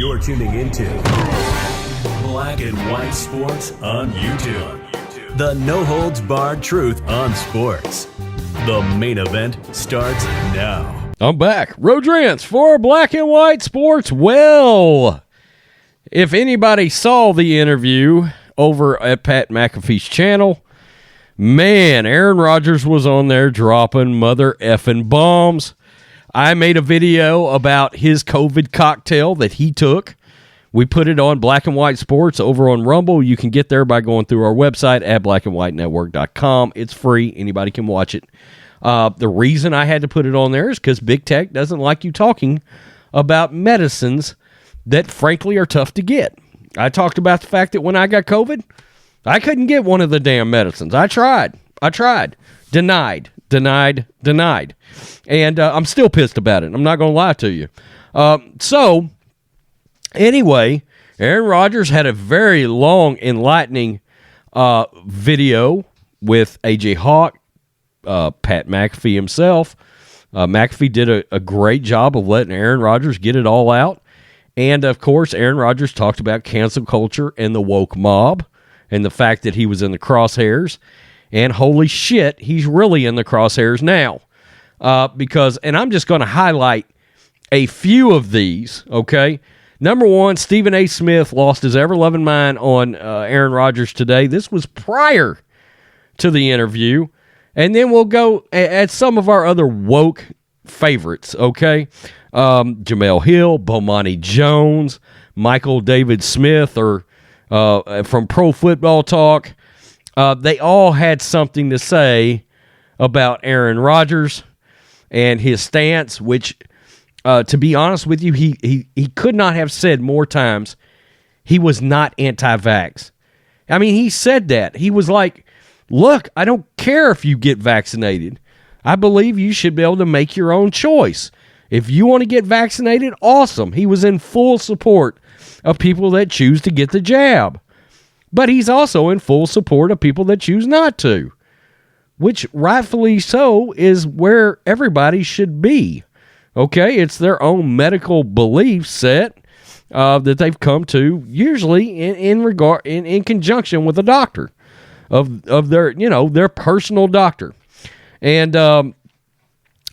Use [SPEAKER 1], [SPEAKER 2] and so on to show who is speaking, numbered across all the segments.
[SPEAKER 1] You're tuning into Black and White Sports on YouTube. The no-holds-barred truth on sports. The main event starts now.
[SPEAKER 2] I'm back. Rodgers for Black and White Sports. Well, if anybody saw the interview over at Pat McAfee's channel, man, Aaron Rodgers was on there dropping mother effing bombs. I made a video about his COVID cocktail that he took. We put it on Black and White Sports over on Rumble. You can get there by going through our website at blackandwhitenetwork.com. It's free. Anybody can watch it. The reason I had to put it on there is because Big Tech doesn't like you talking about medicines that, frankly, are tough to get. I talked about the fact that when I got COVID, I couldn't get one of the damn medicines. I tried. Denied. And I'm still pissed about it. I'm not going to lie to you. So, anyway, Aaron Rodgers had a very long, enlightening video with A.J. Hawk, Pat McAfee himself. McAfee did a great job of letting Aaron Rodgers get it all out. And, of course, Aaron Rodgers talked about cancel culture and the woke mob and the fact that he was in the crosshairs. And holy shit, he's really in the crosshairs now. Because I'm just going to highlight a few of these, okay? Number one, Stephen A. Smith lost his ever-loving mind on Aaron Rodgers today. This was prior to the interview. And then we'll go at some of our other woke favorites, okay? Jemele Hill, Bomani Jones, Michael David Smith, or from Pro Football Talk. They all had something to say about Aaron Rodgers and his stance, which, to be honest with you, he could not have said more times he was not anti-vax. I mean, he said that. He was like, look, I don't care if you get vaccinated. I believe you should be able to make your own choice. If you want to get vaccinated, awesome. He was in full support of people that choose to get the jab. But he's also in full support of people that choose not to, which rightfully so is where everybody should be. Okay, it's their own medical belief set that they've come to, usually in conjunction with a doctor of their their personal doctor, and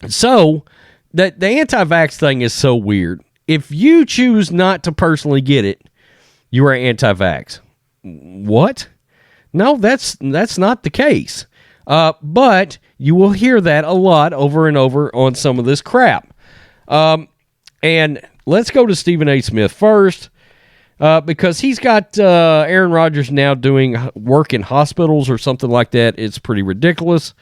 [SPEAKER 2] so that the anti-vax thing is so weird. If you choose not to personally get it, you are anti-vax. What? No, that's not the case. But you will hear that a lot over and over on some of this crap. And let's go to Stephen A. Smith first, because he's got Aaron Rodgers now doing work in hospitals or something like that. It's pretty ridiculous.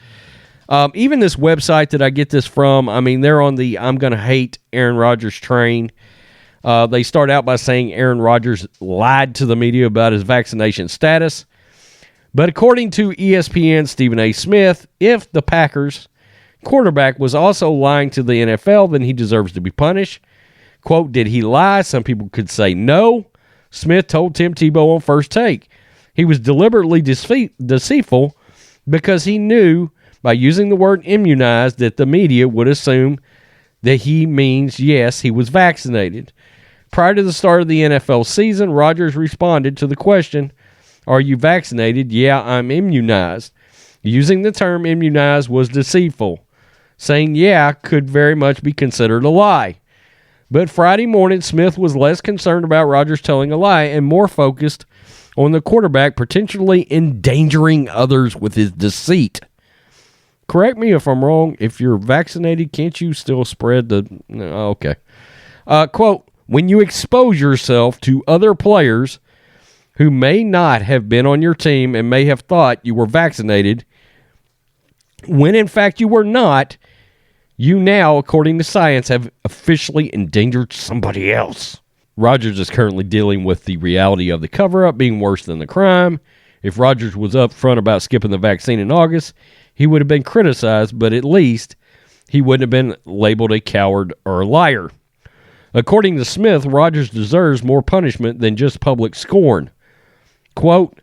[SPEAKER 2] Even this website that I get this from, I mean, they're on the I'm going to hate Aaron Rodgers train. They start out by saying Aaron Rodgers lied to the media about his vaccination status. But according to ESPN, Stephen A. Smith, if the Packers quarterback was also lying to the NFL, then he deserves to be punished. Quote, did he lie? Some people could say no. Smith told Tim Tebow on First Take he was deliberately deceitful because he knew by using the word immunized that the media would assume that he means, yes, he was vaccinated. Prior to the start of the NFL season, Rodgers responded to the question, are you vaccinated? Yeah, I'm immunized. Using the term immunized was deceitful. Saying yeah could very much be considered a lie. But Friday morning, Smith was less concerned about Rodgers telling a lie and more focused on the quarterback potentially endangering others with his deceit. Correct me if I'm wrong. If you're vaccinated, can't you still spread the... Okay. Quote, when you expose yourself to other players who may not have been on your team and may have thought you were vaccinated, when in fact you were not, you now, according to science, have officially endangered somebody else. Rodgers is currently dealing with the reality of the cover-up being worse than the crime. If Rodgers was up front about skipping the vaccine in August, he would have been criticized, but at least he wouldn't have been labeled a coward or a liar. According to Smith, Rodgers deserves more punishment than just public scorn. Quote,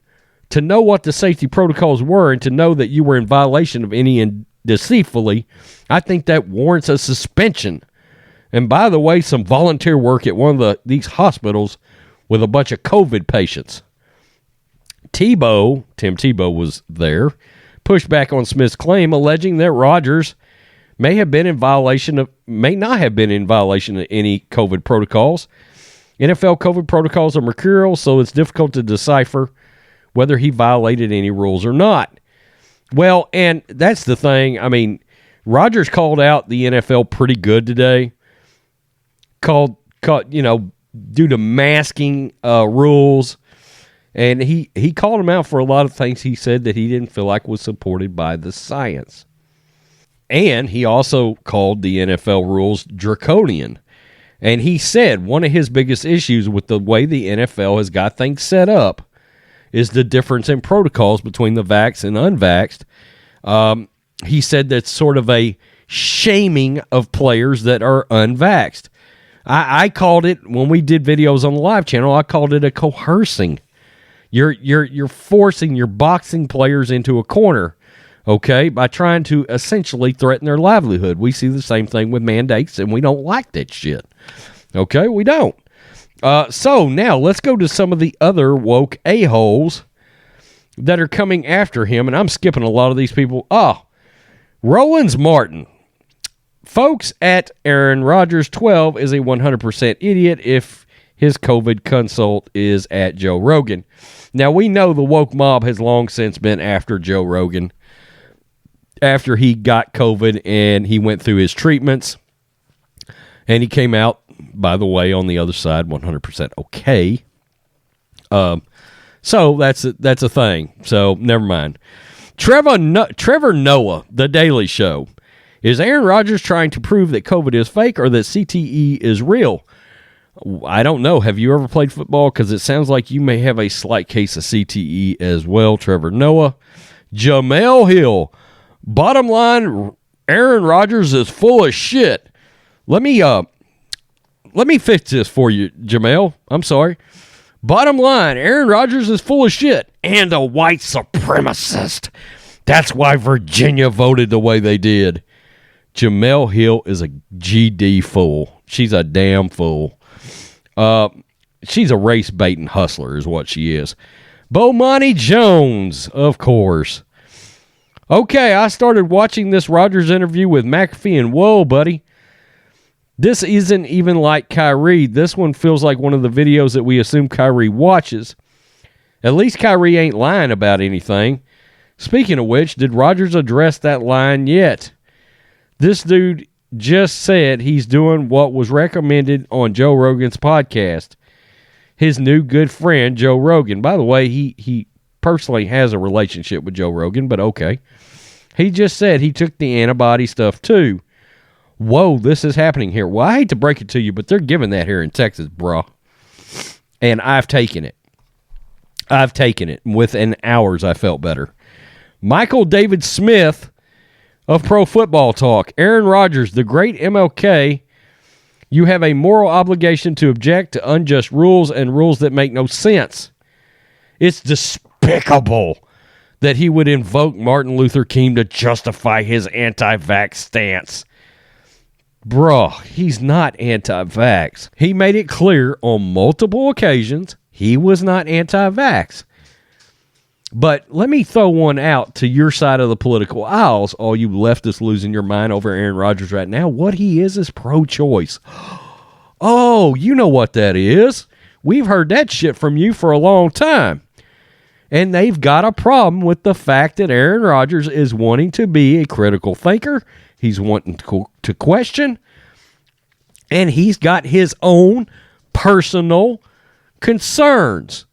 [SPEAKER 2] to know what the safety protocols were and to know that you were in violation of any deceitfully, I think that warrants a suspension. And by the way, some volunteer work at one of these hospitals with a bunch of COVID patients. Tim Tebow was there, pushed back on Smith's claim, alleging that Rodgers may not have been in violation of any COVID protocols. NFL COVID protocols are mercurial, so it's difficult to decipher whether he violated any rules or not. Well, and that's the thing. I mean, Rodgers called out the NFL pretty good today. Called due to masking rules. And he called him out for a lot of things he said that he didn't feel like was supported by the science. And he also called the NFL rules draconian. And he said one of his biggest issues with the way the NFL has got things set up is the difference in protocols between the vaxxed and unvaxxed. He said that's sort of a shaming of players that are unvaxxed. I called it, when we did videos on the live channel, I called it a coercing. You're forcing your boxing players into a corner, okay, by trying to essentially threaten their livelihood. We see the same thing with mandates, and we don't like that shit. Okay, we don't. So now let's go to some of the other woke a-holes that are coming after him, and I'm skipping a lot of these people. Rollins Martin. Folks at Aaron Rodgers 12 is a 100% idiot if his COVID consult is at Joe Rogan. Now, we know the woke mob has long since been after Joe Rogan after he got COVID and he went through his treatments. And he came out, by the way, on the other side, 100% okay. So that's a thing. So never mind. Trevor Noah, The Daily Show. Is Aaron Rodgers trying to prove that COVID is fake or that CTE is real? I don't know. Have you ever played football? Because it sounds like you may have a slight case of CTE as well, Trevor Noah. Jemele Hill. Bottom line, Aaron Rodgers is full of shit. Let me fix this for you, Jemele. I'm sorry. Bottom line, Aaron Rodgers is full of shit and a white supremacist. That's why Virginia voted the way they did. Jemele Hill is a GD fool. She's a damn fool. She's a race-baiting hustler is what she is. Bomani Jones, of course. Okay, I started watching this Rodgers interview with McAfee, and whoa, buddy. This isn't even like Kyrie. This one feels like one of the videos that we assume Kyrie watches. At least Kyrie ain't lying about anything. Speaking of which, did Rodgers address that line yet? This dude just said he's doing what was recommended on Joe Rogan's podcast. His new good friend, Joe Rogan. By the way, he personally has a relationship with Joe Rogan, but okay. He just said he took the antibody stuff too. Whoa, this is happening here. Well, I hate to break it to you, but they're giving that here in Texas, bro. And I've taken it. Within hours, I felt better. Michael David Smith of Pro Football Talk. Aaron Rodgers, the great MLK, you have a moral obligation to object to unjust rules and rules that make no sense. It's despicable that he would invoke Martin Luther King to justify his anti-vax stance. Bruh, he's not anti-vax. He made it clear on multiple occasions he was not anti-vax. But let me throw one out to your side of the political aisles, all you leftists losing your mind over Aaron Rodgers right now. What he is pro-choice. Oh, you know what that is. We've heard that shit from you for a long time. And they've got a problem with the fact that Aaron Rodgers is wanting to be a critical thinker. He's wanting to question. And he's got his own personal concerns.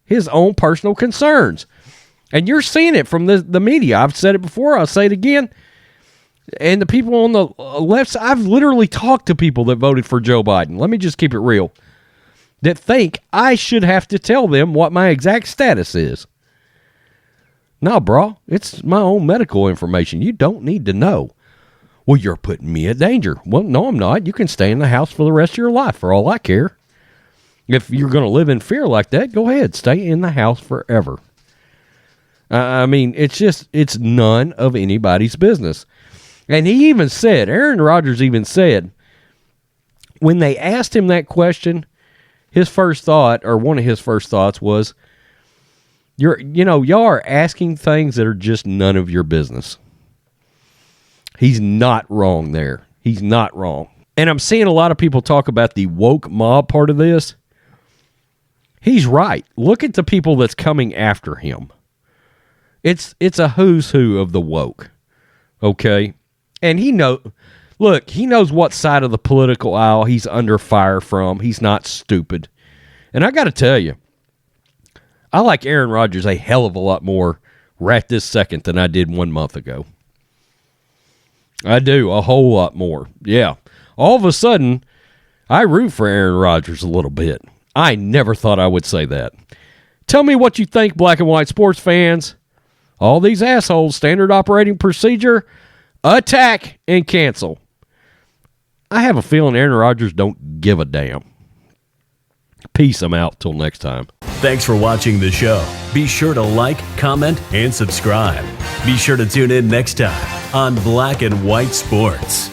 [SPEAKER 2] And you're seeing it from the media. I've said it before. I'll say it again. And the people on the left side, I've literally talked to people that voted for Joe Biden. Let me just keep it real. That think I should have to tell them what my exact status is. No, bro. It's my own medical information. You don't need to know. Well, you're putting me at danger. Well, no, I'm not. You can stay in the house for the rest of your life for all I care. If you're going to live in fear like that, go ahead. Stay in the house forever. I mean, it's none of anybody's business. And he even said, Aaron Rodgers even said, when they asked him that question, his first thought, or one of his first thoughts was, y'all are asking things that are just none of your business. He's not wrong there. He's not wrong. And I'm seeing a lot of people talk about the woke mob part of this. He's right. Look at the people that's coming after him. It's a who's who of the woke. Okay? And he knows what side of the political aisle he's under fire from. He's not stupid. And I got to tell you, I like Aaron Rodgers a hell of a lot more right this second than I did 1 month ago. I do, a whole lot more. Yeah. All of a sudden, I root for Aaron Rodgers a little bit. I never thought I would say that. Tell me what you think, black and white sports fans. All these assholes, standard operating procedure, attack and cancel. I have a feeling Aaron Rodgers don't give a damn. Peace, I'm out. Till next time.
[SPEAKER 1] Thanks for watching the show. Be sure to like, comment, and subscribe. Be sure to tune in next time on Black and White Sports.